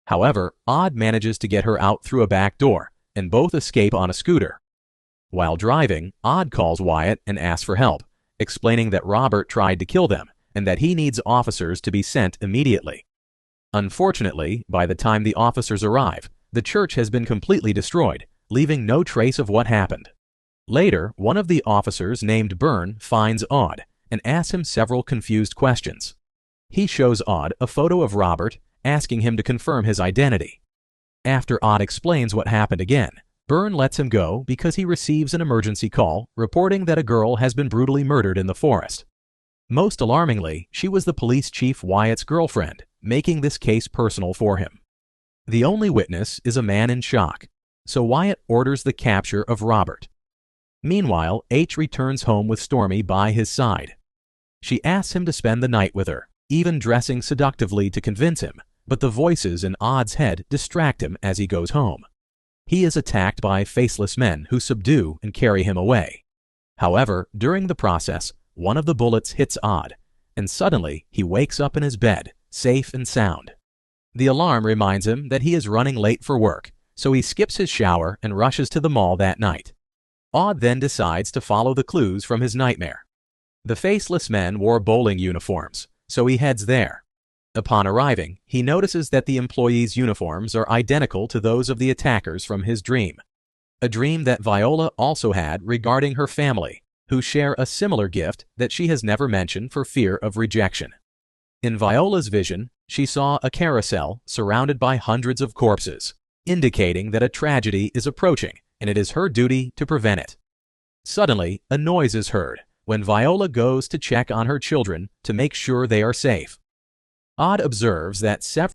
However, Odd manages to get her out through a back door, and both escape on a scooter. While driving, Odd calls Wyatt and asks for help, explaining that Robert tried to kill them and that he needs officers to be sent immediately. Unfortunately, by the time the officers arrive, the church has been completely destroyed, leaving no trace of what happened. Later, one of the officers named Byrne finds Odd and asks him several confused questions. He shows Odd a photo of Robert, asking him to confirm his identity. After Odd explains what happened again, Byrne lets him go because he receives an emergency call reporting that a girl has been brutally murdered in the forest. Most alarmingly, she was the police chief Wyatt's girlfriend, making this case personal for him. The only witness is a man in shock, so Wyatt orders the capture of Robert. Meanwhile, H returns home with Stormy by his side. She asks him to spend the night with her, even dressing seductively to convince him, but the voices in Odd's head distract him as he goes home. He is attacked by faceless men who subdue and carry him away. However, during the process, one of the bullets hits Odd, and suddenly he wakes up in his bed, safe and sound. The alarm reminds him that he is running late for work, so he skips his shower and rushes to the mall that night. Odd then decides to follow the clues from his nightmare. The faceless men wore bowling uniforms, so he heads there. Upon arriving, he notices that the employees' uniforms are identical to those of the attackers from his dream. A dream that Viola also had regarding her family, who share a similar gift that she has never mentioned for fear of rejection. In Viola's vision, she saw a carousel surrounded by hundreds of corpses, indicating that a tragedy is approaching and it is her duty to prevent it. Suddenly, a noise is heard when Viola goes to check on her children to make sure they are safe. Odd observes that several